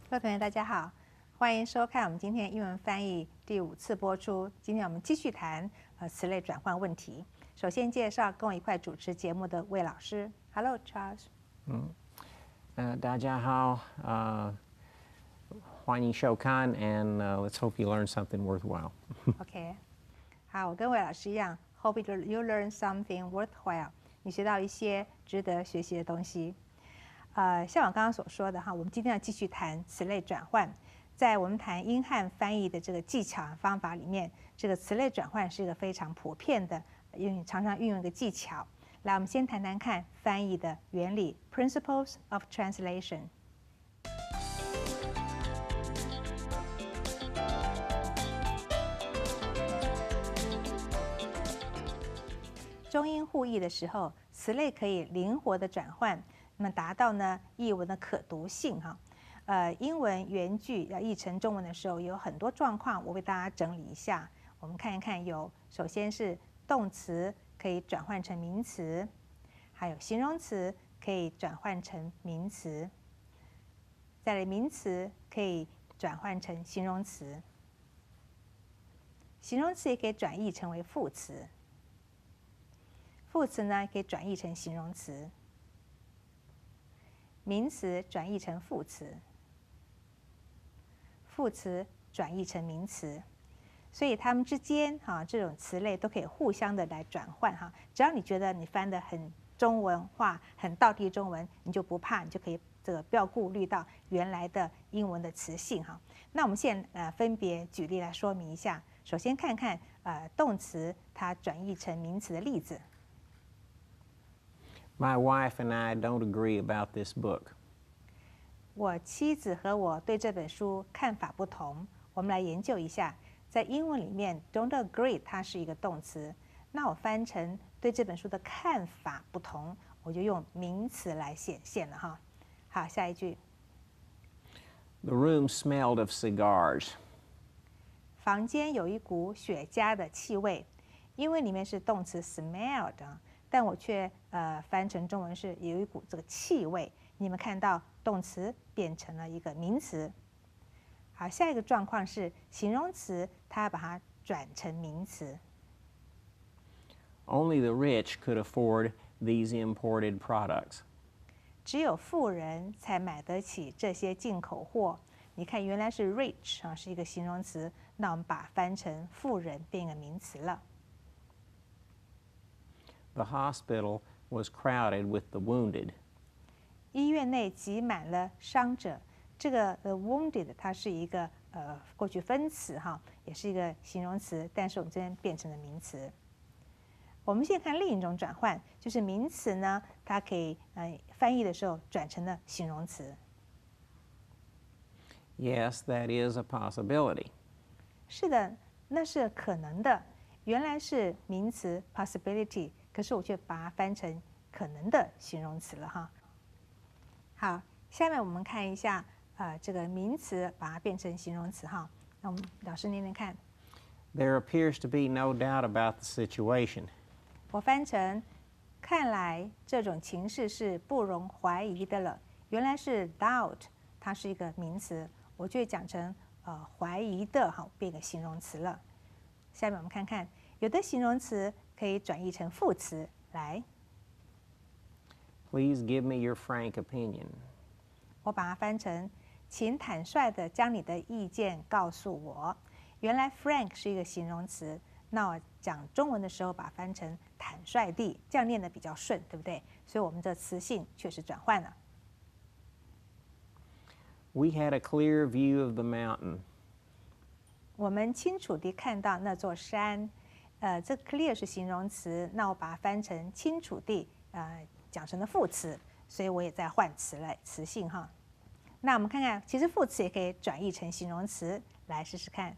各位同学，大家好，欢迎收看我们今天英文翻译第5次播出。今天我们继续谈词类转换问题。首先介绍跟我一块主持节目的魏老师。Hello, Charles。大家好，欢迎收看 and let's hope you learn something worthwhile. OK， 好，我跟魏老师一样 ，Hope you learn something worthwhile。你学到一些值得学习的东西。像我刚刚所说的哈，我们今天要继续谈词类转换。在我们谈英汉翻译的这个技巧方法里面，这个词类转换是一个非常普遍的常常运用的技巧。来，我们先谈谈看翻译的原理 （Principles of Translation）。中英互译的时候，词类可以灵活的转换。那么达到呢译文的可读性哈，英文原句要译成中文的时候，有很多状况，我为大家整理一下。我们看一看，首先是动词可以转换成名词，还有形容词可以转换成名词，再来名词可以转换成形容词，形容词也可以转译成为副词，副词呢可以转译成形容词。名词转译成副词，副词转译成名词，所以它们之间这种词类都可以互相的来转换哈。只要你觉得你翻得很中文化、很道地中文，你就不怕，你就可以不要顾虑到原来的英文的词性哈。那我们现在分别举例来说明一下。首先看看动词它转译成名词的例子。My wife and I don't agree about this book. 我妻子和我对这本书看法不同。我们来研究一下，在英文里面 ，don't agree 它是一个动词，那我翻成对这本书的看法不同，我就用名词来显现了哈。好，下一句。The room smelled of cigars. 房间有一股雪茄的气味，因为里面是动词 smelled。但我却翻成中文是有一股这个气味，你们看到动词变成了一个名词。好，下一个状况是形容词，它把它转成名词。Only the rich could afford these imported products. 只有富人才买得起这些进口货。你看，原来是 rich 是一个形容词，那我们把它翻成富人变一个名词了。The hospital was crowded with the wounded. 医院内挤满了伤者。这个wounded 它是一个过去分词哈，也是一个形容词，但是我们这边变成了名词。我们现在看另一种转换，就是名词呢，它可以翻译的时候转成了形容词。Yes, that is a possibility. 是的，那是可能的。原来是名词 possibility。可是我却把它翻成可能的形容词了哈。好，下面我们看一下这个名词把它变成形容词哈。那我们老师念念看。There appears to be no doubt about the situation. 我翻成看来这种情势是不容怀疑的了。原来是 doubt， 它是一个名词，我就讲成怀疑的哈，变个形容词了。下面我们看看，有的形容词可以转译成副词来。Please give me your frank opinion. 我把它翻成，请坦率地将你的意见告诉我。原来 frank 是一个形容词，那我讲中文的时候把它翻成坦率地，这样念得比较顺，对不对？所以我们的词性确实转换了。We had a clear view of the mountain. 我们清楚地看到那座山。这 clear 是形容词，那我把它翻成清楚地，讲成了副词，所以我也在换词性哈。那我们看看，其实副词也可以转译成形容词，来试试看。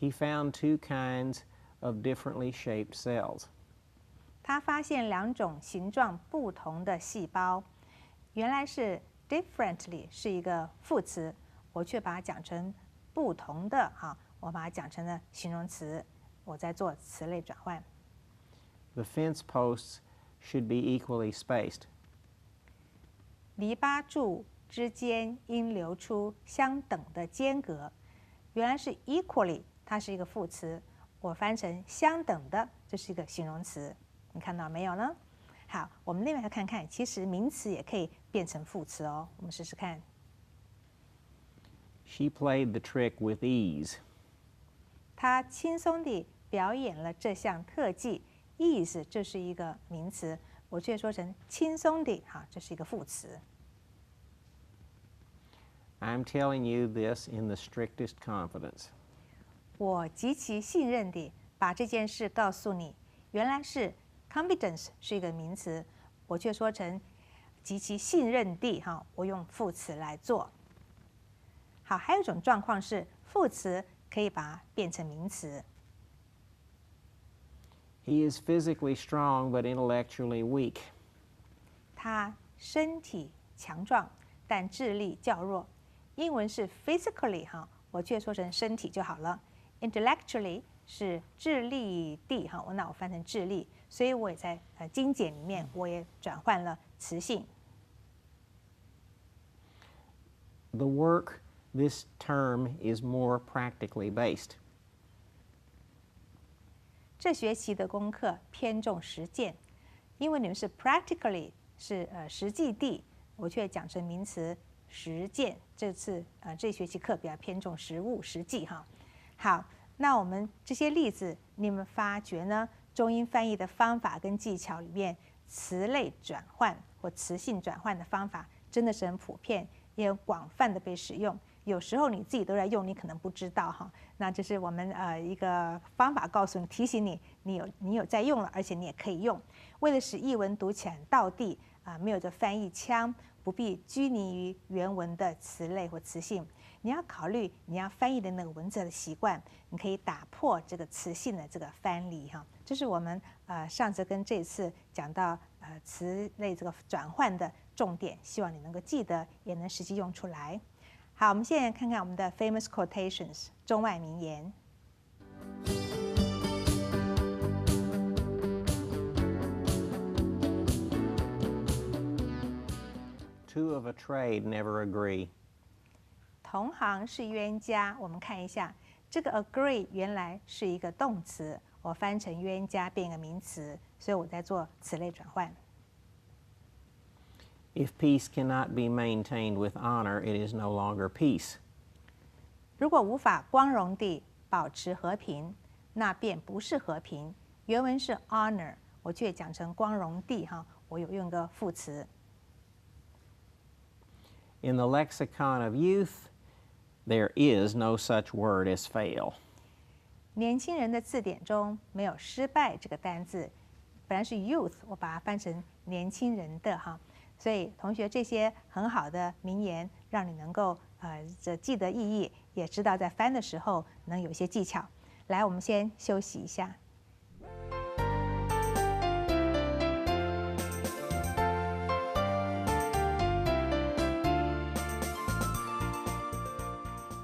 He found 2 kinds of differently shaped cells. 他发现2种形状不同的细胞。原来是 differently 是一个副词，我却把它讲成不同的哈。我把它讲成了形容词，我在做词类转换。The fence posts should be equally spaced. 篱笆柱之间应留出相等的间隔。原来是 equally， 它是一个副词，我翻成相等的，这是一个形容词。你看到没有呢？好，我们另外来看看，其实名词也可以变成副词哦。我们试试看。She played the trick with ease. 她轻松地表演了这项特技。ease 这是一个名词，我却说成轻松地，哈，这是一个副词。I'm telling you this in the strictest confidence. 我极其信任地把这件事告诉你。原来是 confidence 是一个名词，我却说成极其信任地，哈，我用副词来做。好，还有一种状况是副词可以把它变成名词。He is physically strong but intellectually weak. 他身体强壮，但智力较弱。英文是 physically 哈，我却说成身体就好了。Intellectually 是智力地哈，那我翻成智力，所以我也在精简里面我也转换了词性。The work this term is more practically based. 这学期的功课偏重实践，因为你们是 practically 是实际地，我却讲成名词实践。这次这学期课比较偏重实务实际哈。好，那我们这些例子，你们发觉呢？中英翻译的方法跟技巧里面，词类转换或词性转换的方法真的是很普遍，也很广泛的被使用。有时候你自己都在用，你可能不知道哈。那这是我们一个方法，告诉你、提醒你，你有在用了，而且你也可以用。为了使译文读起来很道地没有这翻译腔，不必拘泥于原文的词类或词性，你要考虑你要翻译的那个文字的习惯，你可以打破这个词性的这个藩篱哈。这是我们上次跟这次讲到词类这个转换的重点，希望你能够记得，也能实际用出来。好，我们现在看看我们的 famous quotations 中外名言。Two of a trade never agree. 同行是冤家。我们看一下，这个 agree 原来是一个动词，我翻成冤家变一个名词，所以我在做词类转换。If peace cannot be maintained with honor, it is no longer peace. 如果无法光荣地保持和平，那便不是和平。原文是 honor， 我却讲成光荣地哈，我有用个副词。In the lexicon of youth, there is no such word as fail. 年轻人的字典中没有失败这个单字，本来是 youth， 我把它翻成年轻人的哈。所以同学，这些很好的名言，让你能够记得意义，也知道在翻的时候能有一些技巧。来，我们先休息一下。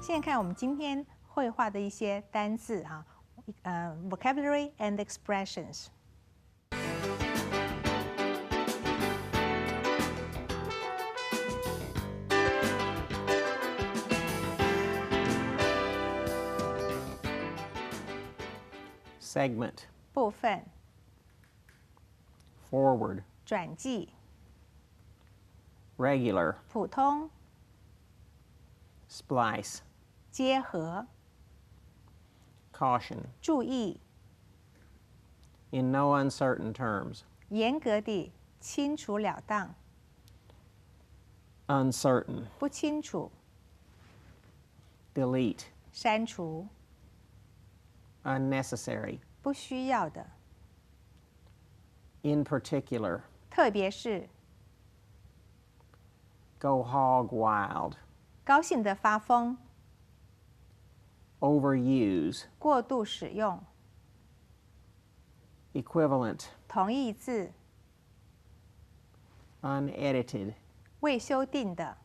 现在看我们今天绘画的一些单字哈，vocabulary and expressions。Segment. 部分 Forward. 转记 Regular. 普通 Splice. 结合 Caution. 注意 In no uncertain terms. 严格地清楚了当 Uncertain. 不清楚 Delete. 删除 Unnecessary. 不需要的 In particular. 特别是 Go hog wild. 高兴的发疯 Overuse. 过度使用 Equivalent. 同义字 Unedited. 未修订的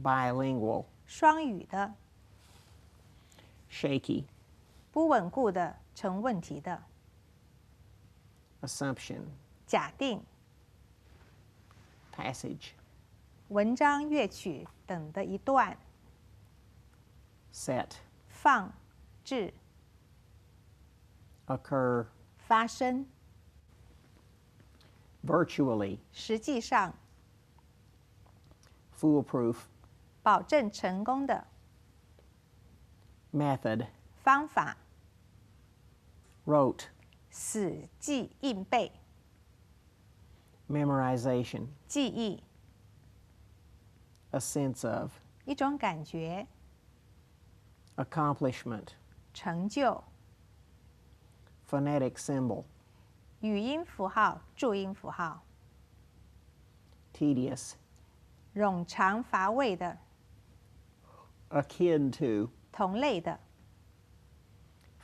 Bilingual. 双语的 Shaky. 不稳固的成问题的 Assumption. 假定 Passage. 文章、乐曲等的一段， set, 放置、 occur, 发生， virtually, 实际上 foolproof, 保证成功的 method, 方法， wrote, 死记硬背、 memorization, 记忆、 a sense of, 一种感觉、 accomplishment, 成就、 phonetic symbol, 语音符号、注音符号、 tedious, 冗长乏味的、 akin to, 同类的、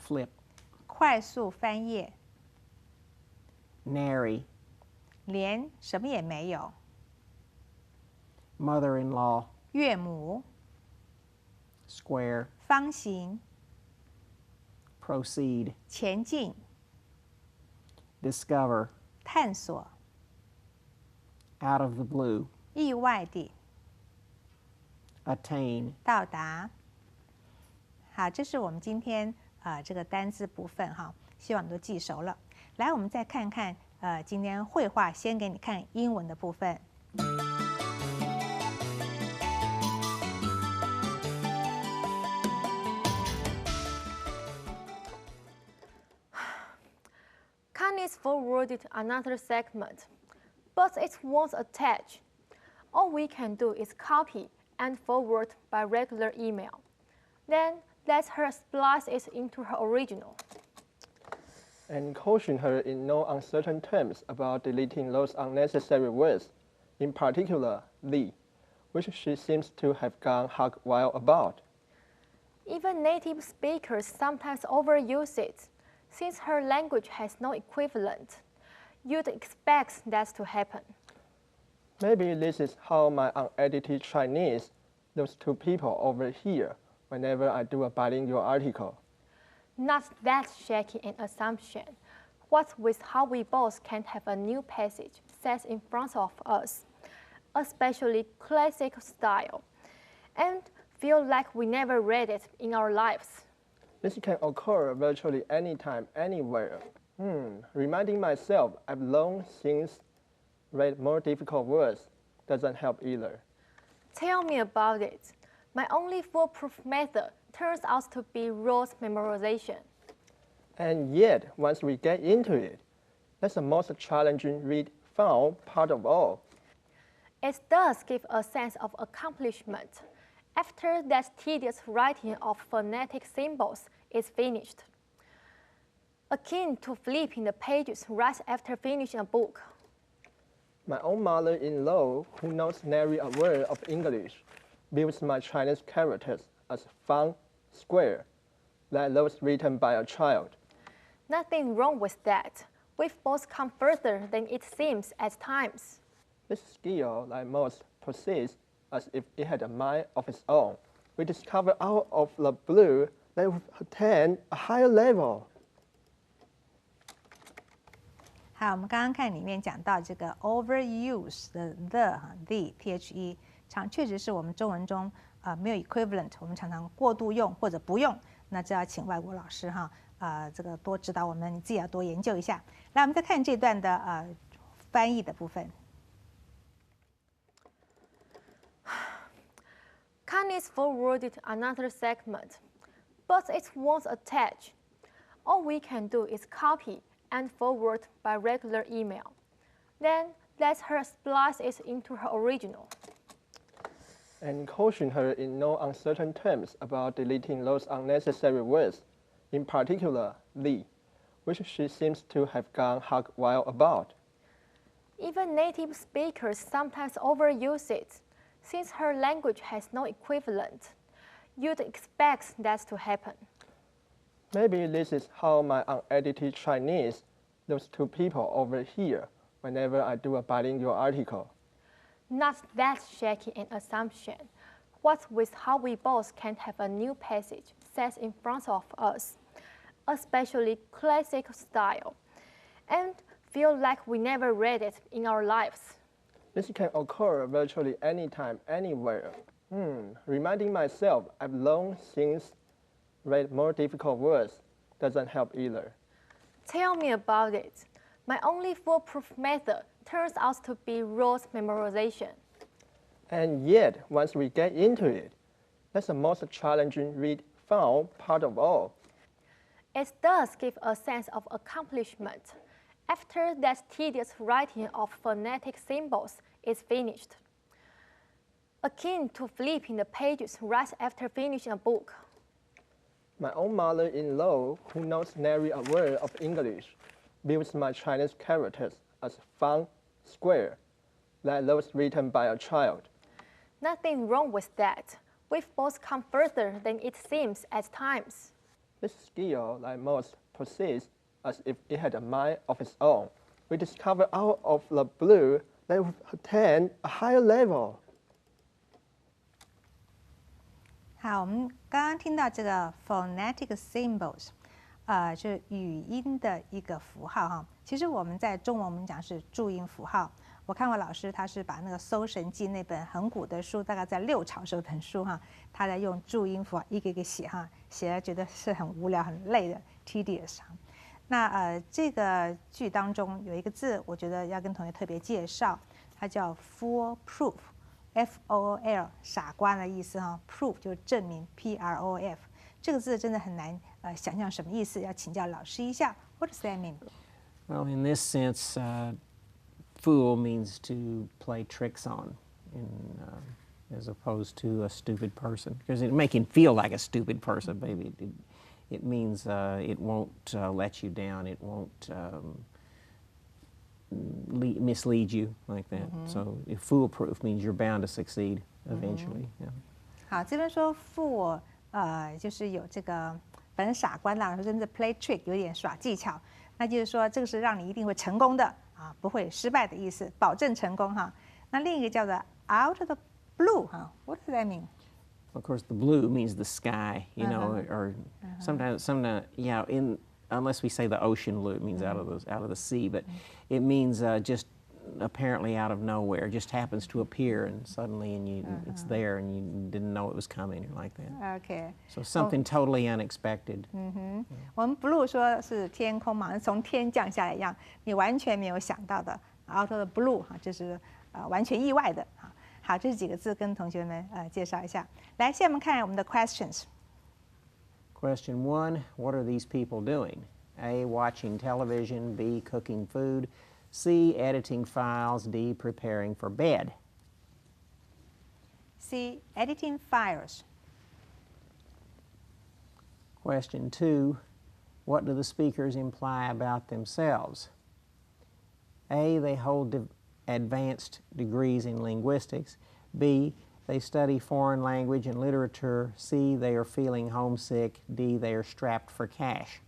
flip, 快速翻页、 nary, 连什么也没有、 mother-in-law, 岳母、 square, 方形、 proceed, 前进、 discover, 探索、 out of the blue, 意外地、 attain, 到达。好，这是我们今天这个单字部分哈，希望你都记熟了。来，我们再看看今天绘画，先给你看英文的部分。Kindness forwarded another segment, but it won't attach. All we can do is copy and forward by regular email. Then let her splice it into her original. And caution her in no uncertain terms about deleting those unnecessary words, in particular the, which she seems to have gone hog wild about. Even native speakers sometimes overuse it, since her language has no equivalent. You'd expect that to happen. Maybe this is how my unedited Chinese looks to people over here whenever I do a bilingual article. Not that shaky an assumption. What with how we both can't have a new passage set in front of us, especially classic style, and feel like we never read it in our lives. This can occur virtually anytime, anywhere. Reminding myself I've long since read more difficult words doesn't help either. Tell me about it. My only foolproof method turns out to be rote memorization. And yet, once we get into it, that's the most challenging read fun part of all. It does give a sense of accomplishment after that tedious writing of phonetic symbols is finished, akin to flipping the pages right after finishing a book. My own mother-in-law, who knows nary a word of English, views my Chinese characters as fun, square, like those written by a child. Nothing wrong with that. We've both come further than it seems at times. This skill, like most, persists as if it had a mind of its own. We discover out of the blue that we've attained a higher level. 好，我们刚刚看里面讲到这个 overuse 的 the the 确实是我们中文中没有 equivalent， 我们常常过度用或者不用，那这要请外国老师哈这个多指导我们，你自己要多研究一下。来，我们再看这段的翻译的部分。Kindness forwarded another segment, but it won't attach. All we can do is copy and forward by regular email. Then let her splice it into her original. And caution her in no uncertain terms about deleting those unnecessary words, in particular the, which she seems to have gone hog wild about. Even native speakers sometimes overuse it, since her language has no equivalent. You'd expect that to happen. Maybe this is how my unedited Chinese looks to people over here whenever I do a bilingual article. Not that shaky an assumption. What with how we both can't have a new passage set in front of us, especially classic style, and feel like we never read it in our lives. This can occur virtually anytime, anywhere. Reminding myself I've long since read more difficult words doesn't help either. Tell me about it. My only foolproof method turns out to be rote memorization. And yet, once we get into it, that's the most challenging read found part of all. It does give a sense of accomplishment after that tedious writing of phonetic symbols is finished, akin to flipping the pages right after finishing a book. My own mother-in-law, who knows nary a word of English, views my Chinese characters as fun, square, like those written by a child. Nothing wrong with that. We've both come further than it seems at times. This skill, like most, persists as if it had a mind of its own. We discover out of the blue that we've attained a higher level. 好，我们刚刚听到这个 phonetic symbols，就是语音的一个符号哈。其实我们在中文我们讲是注音符号。我看过老师他是把那个《搜神记》那本很古的书，大概在6朝时候本书哈，他在用注音符号一个一个写哈，写了觉得是很无聊很累的 tedious 哈。那这个句当中有一个字，我觉得要跟同学特别介绍，它叫 foolproof。F-O-O-L 傻瓜的意思哈 ，proof 就是证明 P-R-O-F 这个字真的很难想象什么意思，要请教老师一下。What does that mean? Well, in this sense, fool means to play tricks on, as opposed to a stupid person. Because it make him feel like a stupid person, maybe. It means it won't let you down. It won't mislead you like that. So if foolproof means you're bound to succeed eventually. Yeah. 好，这边说 fool，就是有这个反正傻瓜啦，甚至 play trick 有点耍技巧，那就是说这个是让你一定会成功的啊，不会失败的意思，保证成功哈。那另一个叫做 out of the blue 哈 ，What does that mean? Of course, the blue means the sky, you know, or sometimes, yeah, unless we say the ocean blue, it means out of the sea, but it means just apparently out of nowhere, just happens to appear and suddenly it's there and you didn't know it was coming or like that. Okay. So something totally unexpected. 我们 blue 说是天空嘛，从天降下来一样，你完全没有想到的 out of the blue 哈，就是完全意外的哈。好，这是几个字跟同学们介绍一下。来，现在我们看我们的 questions。Question 1, what are these people doing? A, watching television, B, cooking food, C, editing files, D, preparing for bed. C, editing files. Question 2, what do the speakers imply about themselves? A, they hold advanced degrees in linguistics. B, they study foreign language and literature. C, they are feeling homesick. D, they are strapped for cash.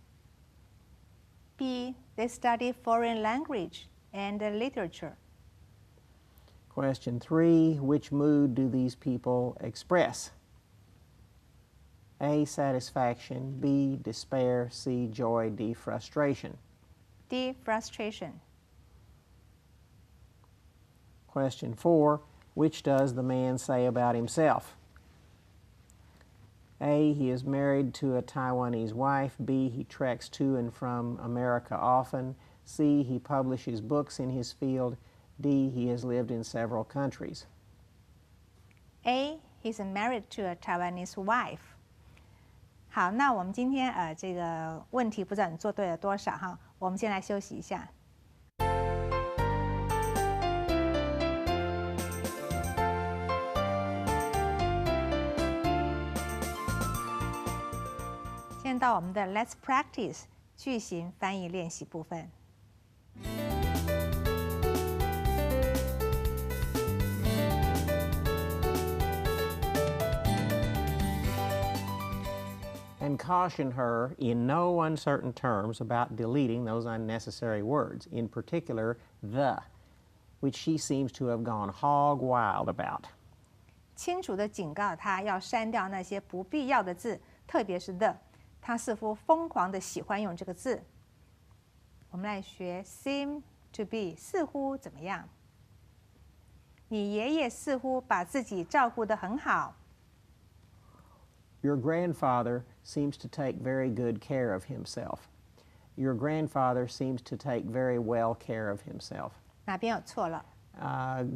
B, they study foreign language and literature. Question 3, which mood do these people express? A, satisfaction. B, despair. C, joy. D, frustration. D, frustration. Question 4, which does the man say about himself? A, he is married to a Taiwanese wife. B, he treks to and from America often. C, he publishes books in his field. D, he has lived in several countries. A, he's married to a Taiwanese wife. 好，那我们今天这个问题不知道你做对了多少哈，我们先来休息一下。现在到我们的 Let's Practice 句型翻译练习部分。And caution her in no uncertain terms about deleting those unnecessary words, in particular the, which she seems to have gone hog wild about. 清楚地警告他要删掉那些不必要的字，特别是 the， 他似乎疯狂地喜欢用这个字。我们来学 seem to be， 似乎怎么样你爷爷似乎把自己照顾得很好。Your grandfather seems to take very good care of himself. Your grandfather seems to take very well care of himself. 哪边有错了？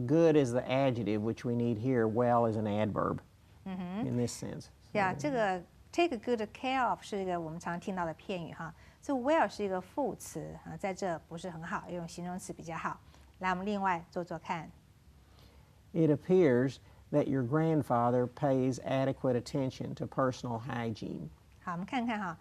Good is the adjective, which we need here. Well is an adverb in this sense. 呀，这个 take good care of 是一个我们常听到的片语哈。这 well 是一个副词啊，在这不是很好，用形容词比较好。来，我们另外做做看。It appears that your grandfather pays adequate attention to personal hygiene. 好，我们看看哈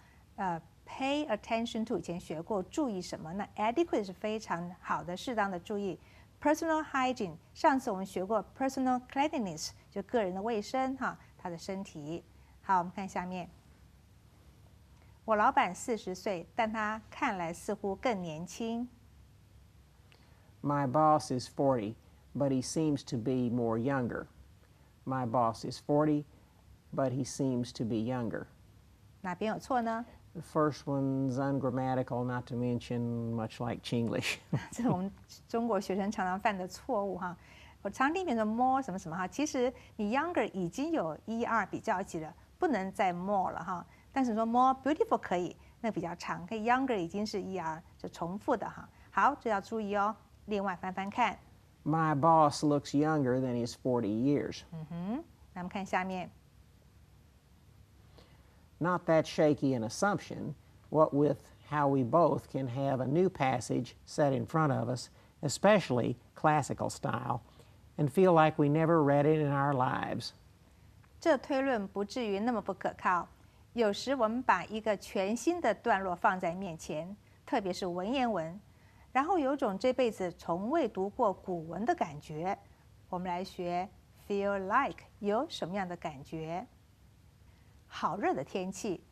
，pay attention to 以前学过，注意什么？那 adequate 是非常好的、适当的注意。personal hygiene 上次我们学过 personal cleanliness 就个人的卫生哈，他的身体。好，我们看下面。我老板40岁，但他看来似乎更年轻。My boss is 40, but he seems to be more younger. My boss is 40, but he seems to be younger. 哪边有错呢？ The first one's ungrammatical, not to mention much like Chinglish. 这是我们中国学生常常犯的错误哈。我常听别人说 more 什么什么哈，其实你 younger 已经有 er 比较级了，不能再 more 了哈。但是说 more beautiful 可以，那比较长，可以 younger 已经是 er 就重复的哈。好，这要注意哦。另外翻翻看。My boss looks younger than his 40 years. 那我们看下面。Not that shaky an assumption, what with how we both can have a new passage set in front of us, especially classical style, and feel like we never read it in our lives. 这推论不至于那么不可靠。有时我们把一个全新的段落放在面前，特别是文言文，然后有种这辈子从未读过古文的感觉。我们来学 feel like 有什么样的感觉？好热的天气，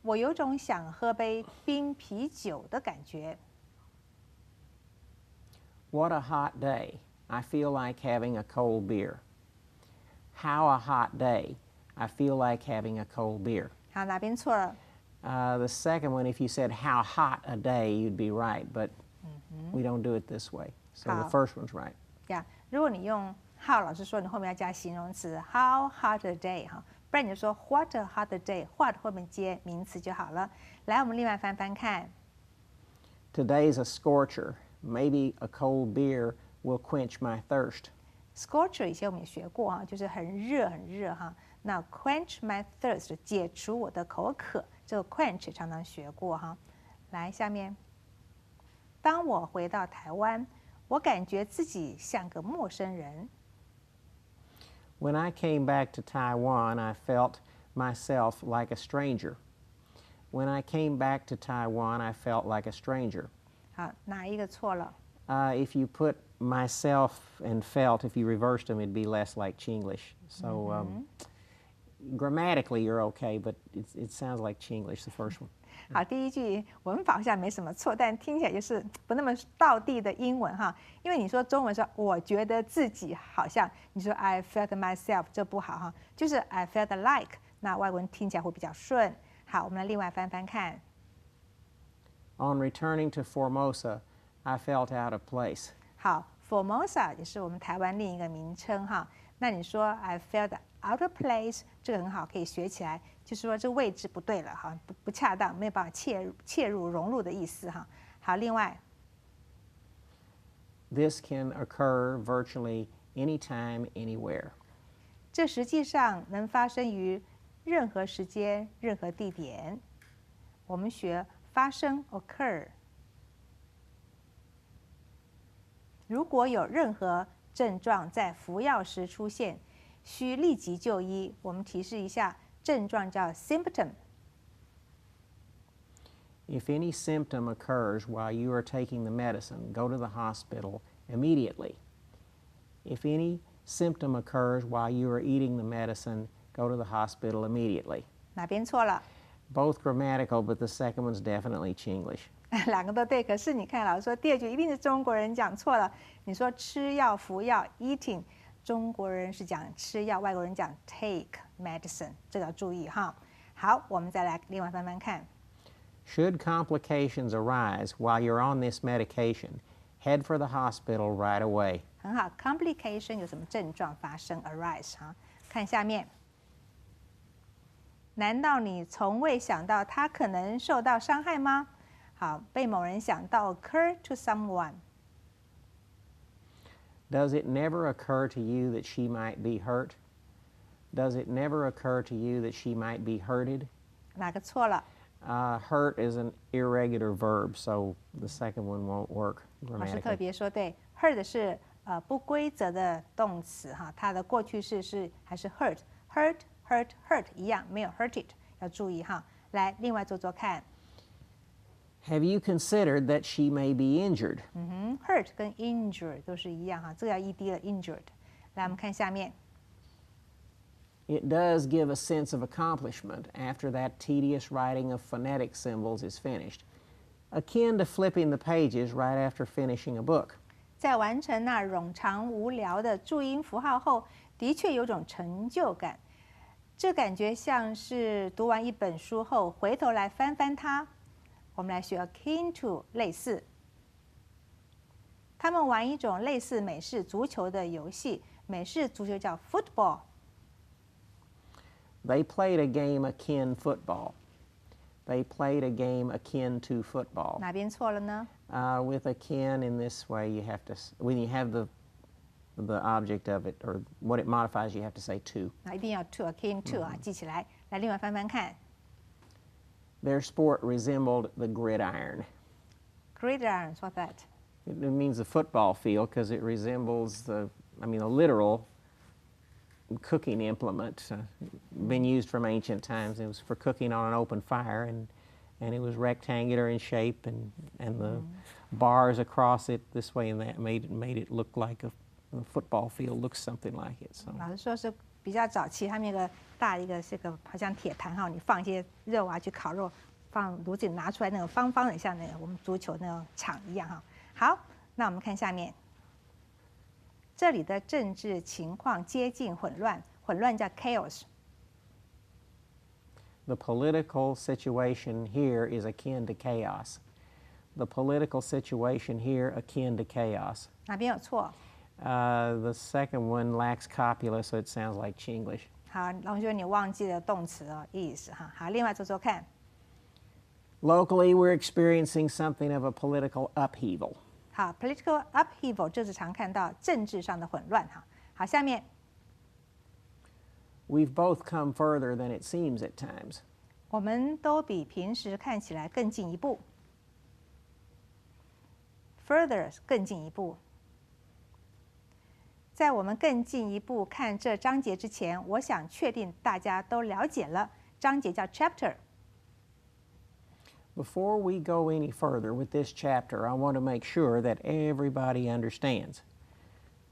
我有种想喝杯冰啤酒的感觉。What a hot day. I feel like having a cold beer. How a hot day. I feel like having a cold beer. 好，哪边错了？ The second one, if you said how hot a day, you'd be right, but we don't do it this way. So the How? first one's right. 呀，如果你用 how， 老师说你后面要加形容词 how hot a day 哈，不然你就说 what a hot day，what 后面接名词就好了。来，我们另外翻翻看。Today's a scorcher. Maybe a cold beer will quench my thirst. Scorcher 以前我们也学过哈，就是很热很热哈。那 quench my thirst 解除我的口渴，这个 quench 常常学过哈。来，下面，当我回到台湾，我感觉自己像个陌生人。When I came back to Taiwan, I felt myself like a stranger. When I came back to Taiwan, I felt like a stranger. 好，哪一个错了？ If you put myself and felt, if you reversed them, it'd be less like Chinglish. So grammatically you're okay, but it sounds like Chinglish, the first one. 好，第一句文法好像没什么错，但听起来就是不那么道地的英文哈。因为你说中文说我觉得自己好像，你说 I felt myself 这不好哈，就是 I felt like， 那外文听起来会比较顺。好，我们来另外翻翻看。On returning to Formosa, I felt out of place. 好 ，Formosa 也是我们台湾另一个名称哈。那你说 I felt out of place， 这个很好，可以学起来，就是说这个位置不对了哈，不恰当，没有办法切入融入的意思哈。好，另外 This can occur virtually anytime, anywhere. 这实际上能发生于任何时间、任何地点。我们学发生 occur。如果有任何症状在服药时出现，需立即就医。我们提示一下，症状叫 symptom。 If any symptom occurs while you are taking the medicine, go to the hospital immediately. If any symptom occurs while you are eating the medicine, go to the hospital immediately. 哪边错了？ Both grammatical, but the second one's definitely Chinglish. 两个都对，可是你看老师说第二句一定是中国人讲错了。你说吃药、服药 （eating）， 中国人是讲吃药，外国人讲 take medicine， 这个要注意哈。好，我们再来另外翻翻看。 Should complications arise while you're on this medication, head for the hospital right away. 很好 ，complication 有什么症状发生 arise 哈？看下面，难道你从未想到他可能受到伤害吗？好，被某人想到 occur to someone。 Does it never occur to you that she might be hurt? Does it never occur to you that she might be hurted? 哪个错了？ Hurt is an irregular verb, so the second one won't work 老师特 grammatically. 别说对 ，hurt 是不规则的动词哈，它的过去式是还是 hurt 一样，没有 hurt it， 要注意哈。来，另外做做看。 Have you considered that she may be injured? hurt 跟 injured 都是一样哈，这个要 ed 了 injured。来，我们看下面。 It does give a sense of accomplishment after that tedious writing of phonetic symbols is finished, akin to flipping the pages right after finishing a book. 在完成那冗长无聊的注音符号后，的确有种成就感。这感觉像是读完一本书后，回头来翻翻它。我们来学 akin to 类似。他们玩一种类似美式足球的游戏，美式足球叫 football。 They played a game akin football. They played a game akin to football. 哪边错了呢？ With akin in this way, you have to, when you have the object of it, or what it modifies, you have to say to. 那一定要 to akin to 啊，记起来。来，另外翻翻看 Their sport resembled the gridiron. ，gridirons what that？ It means the football field because it resembles the literal cooking implement, been used from ancient times. It was for cooking on an open fire, and it was rectangular in shape, and the bars across it this way and that made it look like a football field looks something like it. So 老师说是比较早期，他们有个大一个这个好像铁盘哈，你放一些肉啊去烤肉，放炉子里拿出来那个方方的，像那个我们足球那种场一样哈。好，那我们看下面，这里的政治情况接近混乱，混乱叫 chaos。 the political situation here is akin to chaos. The political situation here akin to chaos. 哪边有错？ The second one lacks copula, so it sounds like Chinglish. 好，同学你忘记了动词哦，is 哈。好，另外做做看。 Locally, we're experiencing something of a political upheaval. 好 ，political upheaval 这是常看到政治上的混乱哈。好，下面 We've both come further than it seems at times. 我们都比平时看起来更进一步。Further 更进一步。在我们更进一步看这章节之前，我想确定大家都了解了。章节叫 chapter。 Before we go any further with this chapter, I want to make sure that everybody understands.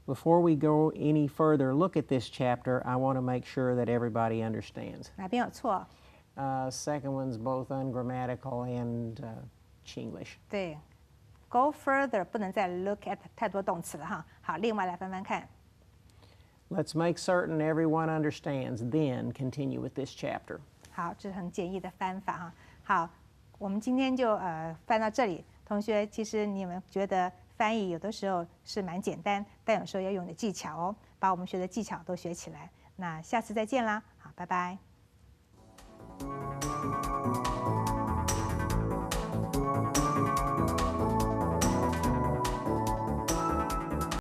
Before we go any further look at this chapter, I want to make sure that everybody understands. 哪边有错？ Second one's both ungrammatical and Chinglish. 对 ，go further 不能再 look at 太多动词了哈。好，另外来翻翻看。 Let's make certain everyone understands, then continue with this chapter. 好，这是很简易的翻法哈。好，我们今天就翻到这里。同学，其实你们觉得翻译有的时候是蛮简单，但有时候要用你的技巧哦，把我们学的技巧都学起来。那下次再见啦，好，拜拜。